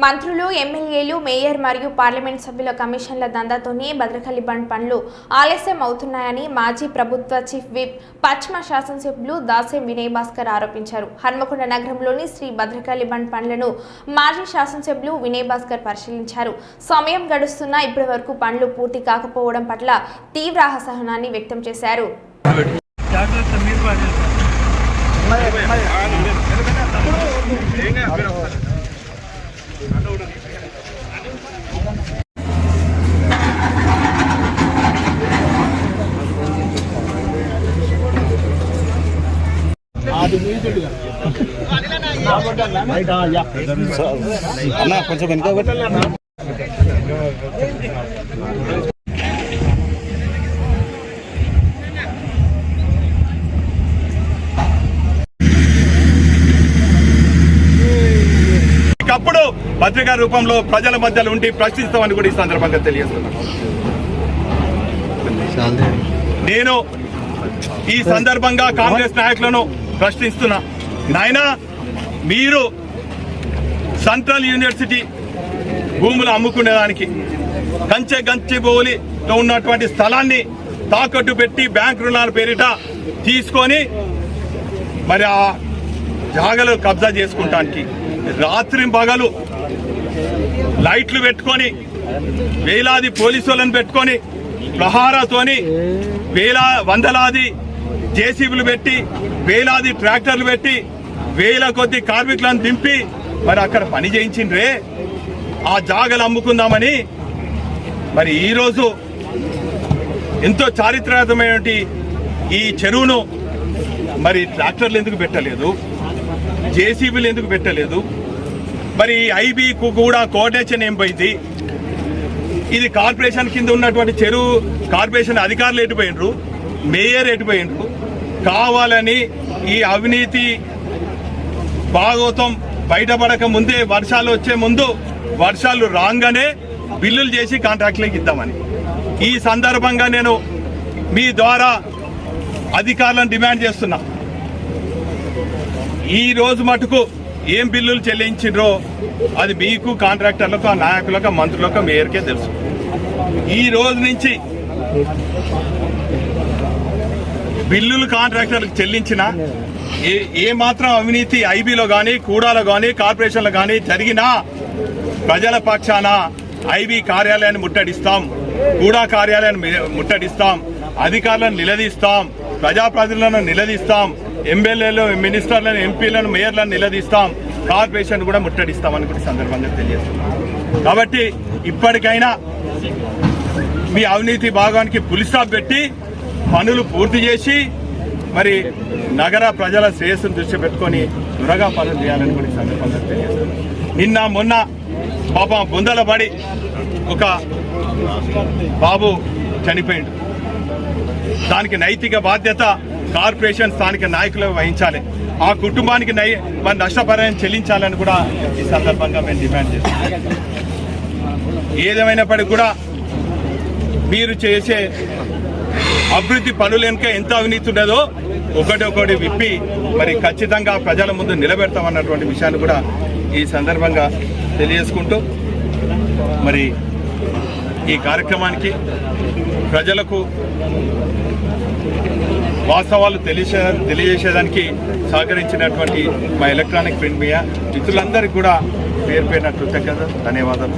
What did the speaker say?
మంత్రులు, ఎమ్మెల్యేలు, మేయర్ మరియు పార్లమెంట్ సభ్యుల కమిషన్ల దందాతోనే భద్రకాళి బండ్ పనులు ఆలస్యం అవుతున్నాయని మాజీ ప్రభుత్వ చీఫ్ విప్ పశ్చిమ శాసనసభ్యులు దాసే వినయ్ భాస్కర్ ఆరోపించారు. హన్మకొండ నగరంలోని శ్రీ భద్రకాళి బండ్ పనులను మాజీ శాసనసభ్యులు వినయ్ భాస్కర్ పరిశీలించారు. సమయం గడుస్తున్నా ఇప్పటి వరకు పనులు పూర్తి కాకపోవడం పట్ల తీవ్ర అసహనాన్ని వ్యక్తం చేశారు. కొంచెం వెనుక అప్పుడు పత్రికా రూపంలో ప్రజల మధ్యలో ఉండి ప్రశ్నిస్తామని కూడా ఈ సందర్భంగా తెలియజేస్తున్నాను. నేను ఈ సందర్భంగా కాంగ్రెస్ నాయకులను ప్రశ్నిస్తున్నా. నాయనా, మీరు సెంట్రల్ యూనివర్సిటీ భూములు అమ్ముకునేదానికి గంచెబౌలిలో ఉన్నటువంటి స్థలాన్ని తాకట్టు పెట్టి బ్యాంక్ రుణాల పేరిట తీసుకొని మరి ఆ జాగలు కబ్జా చేసుకుంటానికి రాత్రి పగలు లైట్లు పెట్టుకొని వేలాది పోలీసులను పెట్టుకొని ప్రహారతోని వందలాది జేసీబీలు పెట్టి వేలాది ట్రాక్టర్లు పెట్టి వేల కొద్ది కార్మికులను దింపి మరి అక్కడ పని చేయించిండ్రే ఆ జాగలు అమ్ముకుందామని. మరి ఈరోజు ఎంతో చారిత్రాత్మకమైనటువంటి ఈ చెరువును మరి ట్రాక్టర్లు ఎందుకు పెట్టలేదు, జేసీబీలు ఎందుకు పెట్టలేదు, మరి ఐబీకు కూడా కోఆర్డినేషన్ ఏం పోయింది? ఇది కార్పొరేషన్ కింద ఉన్నటువంటి చెరువు కార్పొరేషన్ అధికారులు ఎటుపోయినరు, మేయర్ ఎటుపోయినరు? కావాలని ఈ అవినీతి భాగోతం బయటపడక ముందే, వర్షాలు వచ్చే ముందు, వర్షాలు రాగానే బిల్లులు చేసి కాంట్రాక్ట్లకు ఇద్దామని. ఈ సందర్భంగా నేను మీ ద్వారా అధికారులను డిమాండ్ చేస్తున్నా. ఈ రోజు మటుకు ఏం బిల్లులు చెల్లించిండ్రో అది మీకు, కాంట్రాక్టర్లకు, నాయకులకు, మంత్రులకు, మేయర్కే తెలుసు. ఈ రోజు నుంచి బిల్లులు కాంట్రాక్టర్లకు చెల్లించిన ఏ మాత్రం అవినీతి ఐబీలో కానీ, కూడాలో కానీ, కార్పొరేషన్లో కానీ జరిగినా ప్రజల పక్షాన ఐబీ కార్యాలయాన్ని ముట్టడిస్తాం, కూడా కార్యాలయాన్ని ముట్టడిస్తాం, అధికారులను నిలదీస్తాం, ప్రజాప్రతినిధులను నిలదీస్తాం, ఎమ్మెల్యేలు, మినిస్టర్లను, ఎంపీలను, మేయర్లను నిలదీస్తాం, కార్పొరేషన్ కూడా ముట్టడిస్తామని కూడా సందర్భంగా తెలియజేస్తున్నాం. కాబట్టి ఇప్పటికైనా మీ అవినీతి భాగానికి పులి స్టాప్ పెట్టి పనులు పూర్తి చేసి మరి నగర ప్రజల శ్రేయస్సును దృష్టి పెట్టుకొని త్వరగా పనులు చేయాలని కూడా సందర్భంగా తెలియజేస్తున్నాం. నిన్న మొన్న పాపం బుందల పడి ఒక బాబు చనిపోయిండు. దానికి నైతిక బాధ్యత కార్పొరేషన్, స్థానిక నాయకులు వహించాలి. ఆ కుటుంబానికి మరి నష్టపరిహారం చెల్లించాలని కూడా ఈ సందర్భంగా మేము డిమాండ్ చేస్తున్నాం. ఏదేమైనప్పటికీ కూడా మీరు చేసే అభివృద్ధి పనులు వెనుక ఎంత అవినీతి ఉన్నదో ఒకటి విప్పి మరి ఖచ్చితంగా ప్రజల ముందు నిలబెడతామన్నటువంటి విషయాన్ని కూడా ఈ సందర్భంగా తెలియజేసుకుంటూ మరి ఈ కార్యక్రమానికి ప్రజలకు వాస్తవాలు తెలియజేసేదానికి సహకరించినటువంటి మా ఎలక్ట్రానిక్ ప్రింట్ మీడియా మిత్రులందరికీ కూడా పేరు పేరున కృతజ్ఞతలు, ధన్యవాదాలు.